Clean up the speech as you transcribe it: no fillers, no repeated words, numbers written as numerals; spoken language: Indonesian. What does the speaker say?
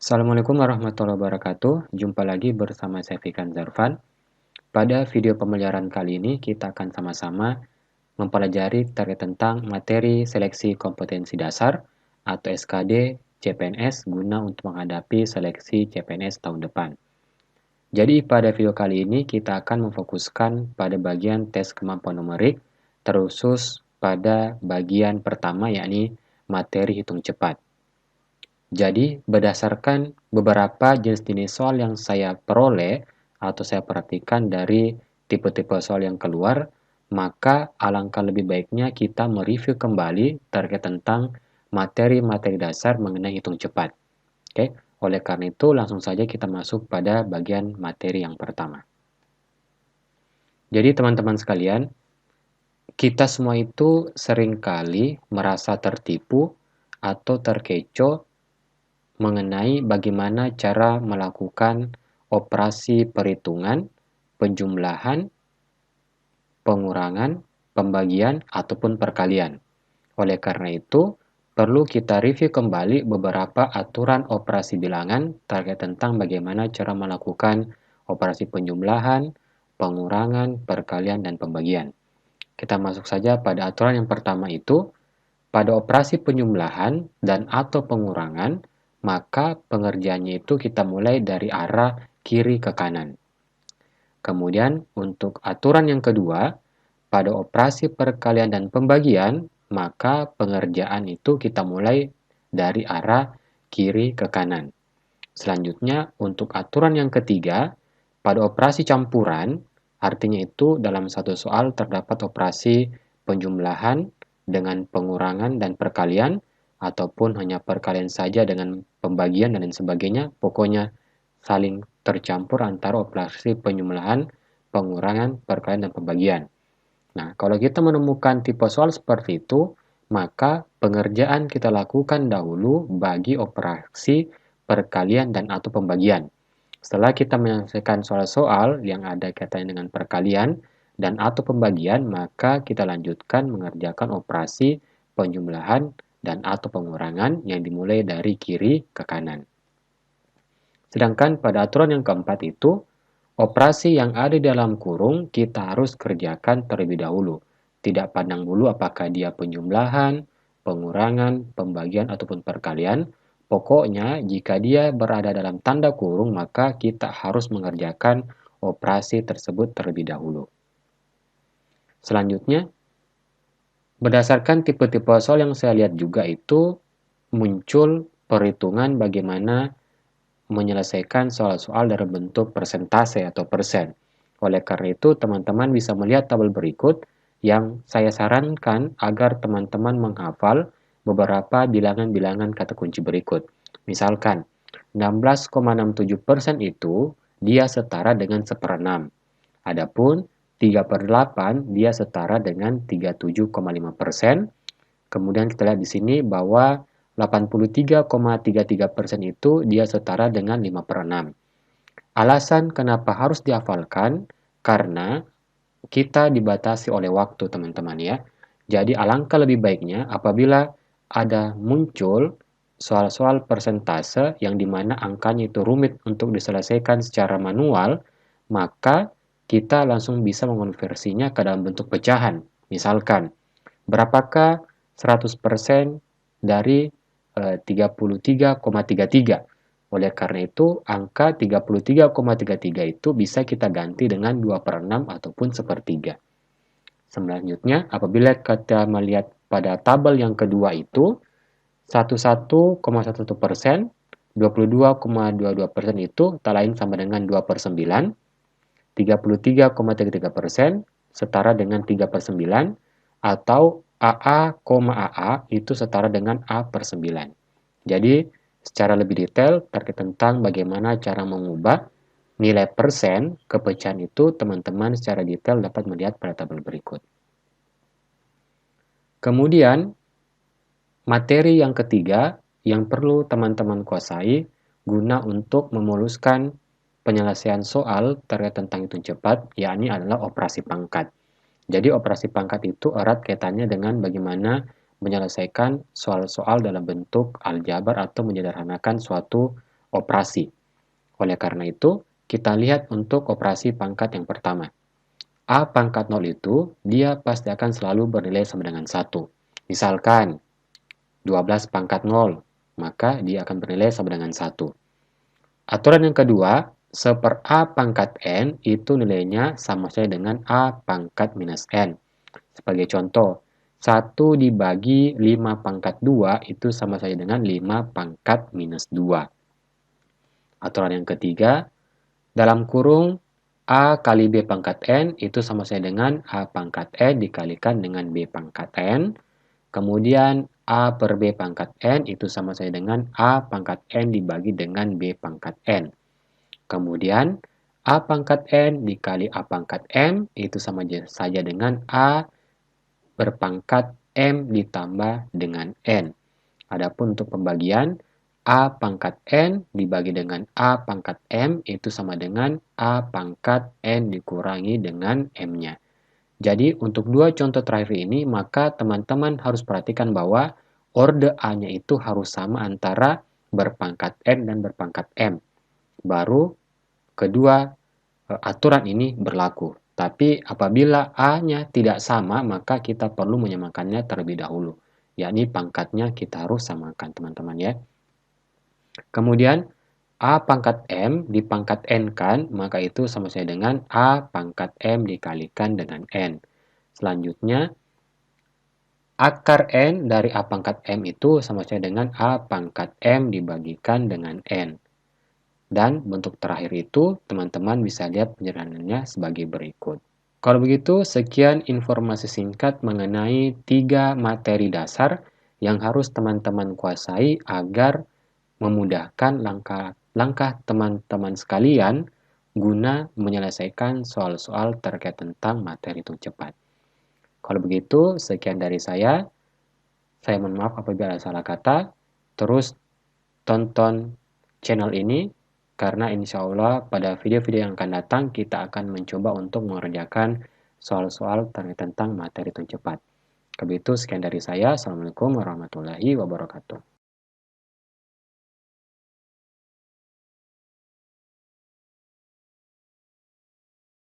Assalamualaikum warahmatullahi wabarakatuh. Jumpa lagi bersama saya Fikran Zarfan. Pada video pembelajaran kali ini kita akan sama-sama mempelajari terkait tentang materi seleksi kompetensi dasar atau SKD CPNS guna untuk menghadapi seleksi CPNS tahun depan. Jadi pada video kali ini kita akan memfokuskan pada bagian tes kemampuan numerik, terkhusus pada bagian pertama yakni materi hitung cepat. Jadi, berdasarkan beberapa jenis-jenis soal yang saya peroleh atau saya perhatikan dari tipe-tipe soal yang keluar, maka alangkah lebih baiknya kita mereview kembali terkait tentang materi-materi dasar mengenai hitung cepat. Oke, oleh karena itu langsung saja kita masuk pada bagian materi yang pertama. Jadi teman-teman sekalian, kita semua itu seringkali merasa tertipu atau terkecoh mengenai bagaimana cara melakukan operasi perhitungan, penjumlahan, pengurangan, pembagian, ataupun perkalian. Oleh karena itu, perlu kita review kembali beberapa aturan operasi bilangan terkait tentang bagaimana cara melakukan operasi penjumlahan, pengurangan, perkalian, dan pembagian. Kita masuk saja pada aturan yang pertama itu, pada operasi penjumlahan dan atau pengurangan, maka pengerjaannya itu kita mulai dari arah kiri ke kanan. Kemudian untuk aturan yang kedua, pada operasi perkalian dan pembagian, maka pengerjaan itu kita mulai dari arah kiri ke kanan. Selanjutnya untuk aturan yang ketiga, pada operasi campuran, artinya itu dalam satu soal terdapat operasi penjumlahan dengan pengurangan dan perkalian, ataupun hanya perkalian saja dengan pembagian dan lain sebagainya, pokoknya saling tercampur antara operasi penjumlahan, pengurangan, perkalian, dan pembagian. Nah, kalau kita menemukan tipe soal seperti itu, maka pengerjaan kita lakukan dahulu bagi operasi perkalian dan atau pembagian. Setelah kita menyelesaikan soal-soal yang ada kaitannya dengan perkalian dan atau pembagian, maka kita lanjutkan mengerjakan operasi penjumlahan dan atau pengurangan yang dimulai dari kiri ke kanan. Sedangkan pada aturan yang keempat itu, operasi yang ada di dalam kurung kita harus kerjakan terlebih dahulu. Tidak pandang bulu apakah dia penjumlahan, pengurangan, pembagian, ataupun perkalian. Pokoknya jika dia berada dalam tanda kurung maka kita harus mengerjakan operasi tersebut terlebih dahulu. Selanjutnya, berdasarkan tipe-tipe soal yang saya lihat juga itu muncul perhitungan bagaimana menyelesaikan soal-soal dalam bentuk persentase atau persen. Oleh karena itu, teman-teman bisa melihat tabel berikut yang saya sarankan agar teman-teman menghafal beberapa bilangan-bilangan kata kunci berikut. Misalkan, 16,67% itu dia setara dengan 1/6. Adapun 3/8 dia setara dengan 37,5%. Kemudian kita lihat di sini bahwa 83,33% itu dia setara dengan 5/6. Alasan kenapa harus dihafalkan? Karena kita dibatasi oleh waktu, teman-teman ya. Jadi alangkah lebih baiknya apabila ada muncul soal-soal persentase yang dimana angkanya itu rumit untuk diselesaikan secara manual, maka kita langsung bisa mengonversinya ke dalam bentuk pecahan. Misalkan, berapakah 100% dari 33,33? Oleh karena itu, angka 33,33 itu bisa kita ganti dengan 2/6 ataupun 1/3. Selanjutnya, apabila kita melihat pada tabel yang kedua itu, 11,11%, 22,22% itu tak lain sama dengan 2/9, 33,33% setara dengan 3/9, atau AA, itu setara dengan A/9. Jadi, secara lebih detail terkait tentang bagaimana cara mengubah nilai persen ke pecahan itu, teman-teman secara detail dapat melihat pada tabel berikut. Kemudian, materi yang ketiga yang perlu teman-teman kuasai guna untuk memuluskan penyelesaian soal terkait tentang hitung cepat, yakni adalah operasi pangkat. Jadi operasi pangkat itu erat kaitannya dengan bagaimana menyelesaikan soal-soal dalam bentuk aljabar atau menyederhanakan suatu operasi. Oleh karena itu, kita lihat untuk operasi pangkat yang pertama. A pangkat 0 itu, dia pasti akan selalu bernilai sama dengan 1. Misalkan, 12 pangkat 0, maka dia akan bernilai sama dengan 1. Aturan yang kedua, seper A pangkat N itu nilainya sama saja dengan A pangkat minus N. Sebagai contoh, 1 dibagi 5 pangkat 2 itu sama saja dengan 5 pangkat minus 2. Aturan yang ketiga, dalam kurung A kali B pangkat N itu sama saja dengan A pangkat N dikalikan dengan B pangkat N. Kemudian A per B pangkat N itu sama saja dengan A pangkat N dibagi dengan B pangkat N. Kemudian A pangkat N dikali A pangkat M itu sama saja dengan A berpangkat M ditambah dengan N. Adapun untuk pembagian, A pangkat N dibagi dengan A pangkat M itu sama dengan A pangkat N dikurangi dengan M-nya. Jadi untuk dua contoh terakhir ini, maka teman-teman harus perhatikan bahwa orde A-nya itu harus sama antara berpangkat N dan berpangkat M. Baru kedua aturan ini berlaku. Tapi apabila A-nya tidak sama, maka kita perlu menyamakannya terlebih dahulu. Yakni pangkatnya kita harus samakan, teman-teman ya. Kemudian A pangkat M dipangkat N kan, maka itu sama saja dengan A pangkat M dikalikan dengan N. Selanjutnya, akar N dari A pangkat M itu sama saja dengan A pangkat M dibagikan dengan N. Dan bentuk terakhir itu, teman-teman bisa lihat penjelasannya sebagai berikut. Kalau begitu, sekian informasi singkat mengenai 3 materi dasar yang harus teman-teman kuasai agar memudahkan langkah teman-teman sekalian guna menyelesaikan soal-soal terkait tentang materi hitung cepat. Kalau begitu, sekian dari saya. Saya mohon maaf apabila ada salah kata. Terus tonton channel ini, karena insya Allah pada video-video yang akan datang kita akan mencoba untuk mengerjakan soal-soal terkait tentang materi hitung cepat. Kalau begitu, sekian dari saya. Assalamualaikum warahmatullahi wabarakatuh.